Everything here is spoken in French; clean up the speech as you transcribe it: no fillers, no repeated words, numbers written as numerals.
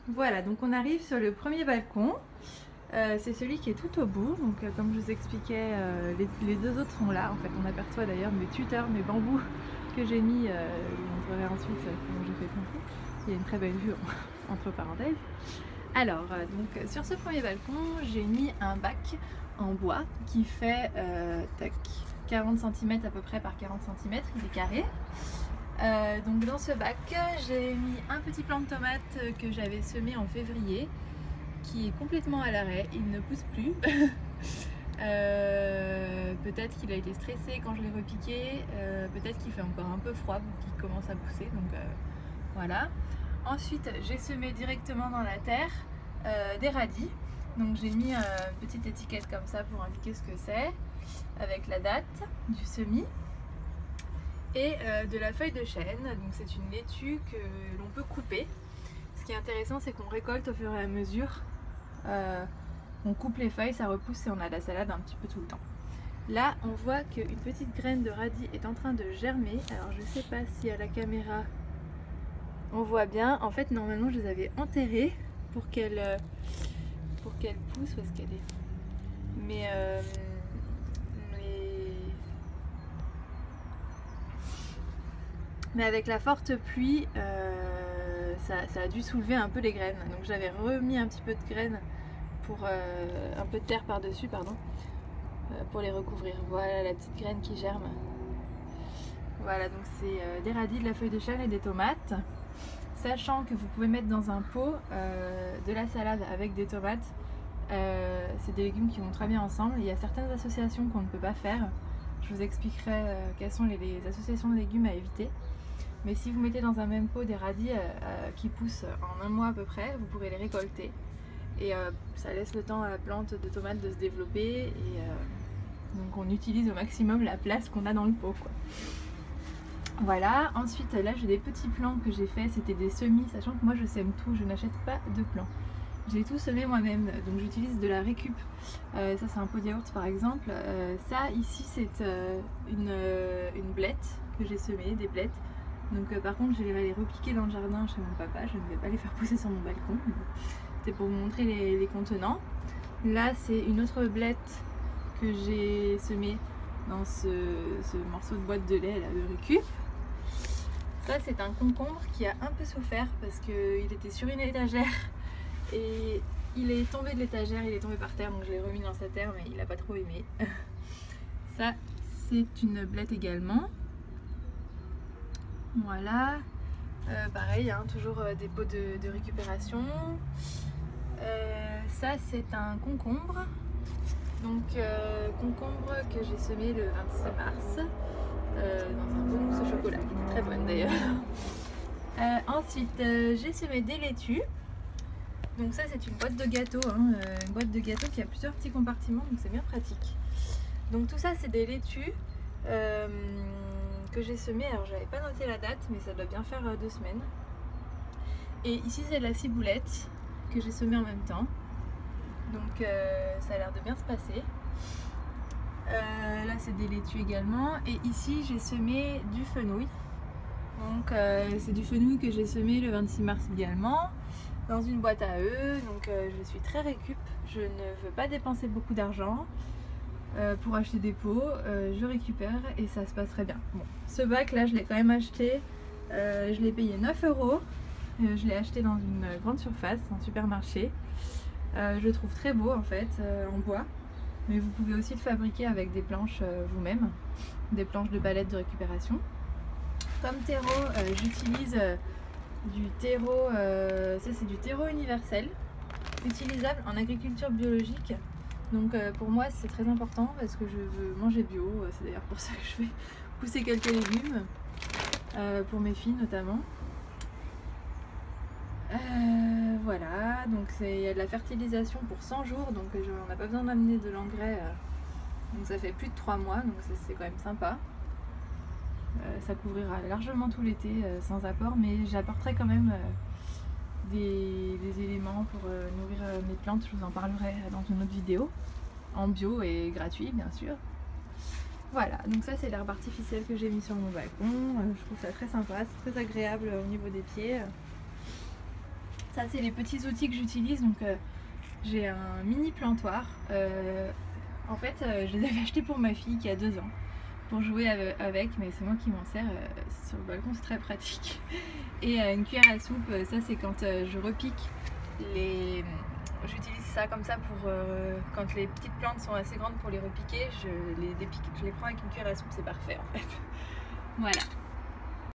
Voilà, donc on arrive sur le premier balcon. C'est celui qui est tout au bout. Donc comme je vous expliquais, les deux autres sont là. En fait, on aperçoit d'ailleurs mes tuteurs, mes bambous que j'ai mis. Je vous montrerai ensuite comment j'ai fait planter. Il y a une très belle vue entre parenthèses. Alors, donc sur ce premier balcon, j'ai mis un bac en bois qui fait 40 cm à peu près par 40 cm, il est carré. Donc dans ce bac, j'ai mis un petit plant de tomate que j'avais semé en février, qui est complètement à l'arrêt, il ne pousse plus. Peut-être qu'il a été stressé quand je l'ai repiqué, peut-être qu'il fait encore un peu froid pour qu'il commence à pousser, donc voilà. Ensuite, j'ai semé directement dans la terre des radis. Donc j'ai mis une petite étiquette comme ça pour indiquer ce que c'est, avec la date du semis. Et de la feuille de chêne, donc c'est une laitue que l'on peut couper. Ce qui est intéressant, c'est qu'on récolte au fur et à mesure. On coupe les feuilles, ça repousse et on a la salade un petit peu tout le temps. Là, on voit qu'une petite graine de radis est en train de germer. Alors je sais pas si à la caméra on voit bien. En fait, normalement, je les avais enterrées pour qu'elles poussent parce qu'elle est. Mais avec la forte pluie, ça a dû soulever un peu les graines. Donc j'avais remis un petit peu de graines pour un peu de terre par-dessus, pardon, pour les recouvrir. Voilà la petite graine qui germe. Voilà, donc c'est des radis, de la feuille de chêne et des tomates. Sachant que vous pouvez mettre dans un pot de la salade avec des tomates. C'est des légumes qui vont très bien ensemble. Il y a certaines associations qu'on ne peut pas faire. Je vous expliquerai quelles sont les associations de légumes à éviter. Mais si vous mettez dans un même pot des radis qui poussent en un mois à peu près, vous pourrez les récolter. Et ça laisse le temps à la plante de tomates de se développer. Et donc on utilise au maximum la place qu'on a dans le pot, quoi. Voilà, ensuite là j'ai des petits plants que j'ai fait, c'était des semis, sachant que moi je sème tout, je n'achète pas de plants. J'ai tout semé moi-même, donc j'utilise de la récup. Ça c'est un pot de yaourt par exemple. Ça ici c'est une blette que j'ai semée, des blettes. Donc par contre je vais les repiquer dans le jardin chez mon papa, je ne vais pas les faire pousser sur mon balcon. C'était pour vous montrer les contenants. Là c'est une autre blette que j'ai semée dans ce morceau de boîte de lait là, de récup. Ça c'est un concombre qui a un peu souffert parce qu'il était sur une étagère et il est tombé de l'étagère, il est tombé par terre, donc je l'ai remis dans sa terre mais il n'a pas trop aimé. Ça c'est une blette également. Voilà, pareil, hein, toujours des pots de récupération. Ça c'est un concombre. Donc concombre que j'ai semé le 26 mars dans un pot de mousse au chocolat qui était très bonne d'ailleurs. Ensuite j'ai semé des laitues. Donc ça c'est une boîte de gâteau, hein, une boîte de gâteau qui a plusieurs petits compartiments, donc c'est bien pratique. Donc tout ça c'est des laitues que j'ai semées. Alors j'avais pas noté la date mais ça doit bien faire 2 semaines. Et ici c'est de la ciboulette que j'ai semée en même temps. Donc ça a l'air de bien se passer. Là c'est des laitues également. Et ici j'ai semé du fenouil. Donc c'est du fenouil que j'ai semé le 26 mars également. Dans une boîte à œufs. Donc je suis très récup. Je ne veux pas dépenser beaucoup d'argent pour acheter des pots. Je récupère et ça se passe très bien. Bon, ce bac là je l'ai quand même acheté. Je l'ai payé 9 €. Je l'ai acheté dans une grande surface, un supermarché. Je le trouve très beau en fait, en bois, mais vous pouvez aussi le fabriquer avec des planches vous-même, des planches de palette de récupération. Comme terreau, j'utilise du terreau, ça c'est du terreau universel, utilisable en agriculture biologique. Donc pour moi c'est très important parce que je veux manger bio, c'est d'ailleurs pour ça que je fais pousser quelques légumes, pour mes filles notamment. Voilà, donc il y a de la fertilisation pour 100 jours, donc on n'a pas besoin d'amener de l'engrais, donc ça fait plus de 3 mois, donc c'est quand même sympa. Ça couvrira largement tout l'été sans apport, mais j'apporterai quand même des éléments pour nourrir mes plantes, je vous en parlerai dans une autre vidéo, en bio et gratuit bien sûr. Voilà, donc ça c'est l'herbe artificielle que j'ai mis sur mon balcon, je trouve ça très sympa, c'est très agréable au niveau des pieds. Ça c'est les petits outils que j'utilise. Donc j'ai un mini plantoir. En fait je les avais achetés pour ma fille qui a 2 ans. Pour jouer avec, mais c'est moi qui m'en sers sur le balcon, c'est très pratique. Et une cuillère à soupe, ça c'est quand je repique les... J'utilise ça comme ça pour quand les petites plantes sont assez grandes pour les repiquer, je les prends avec une cuillère à soupe, c'est parfait en fait. Voilà.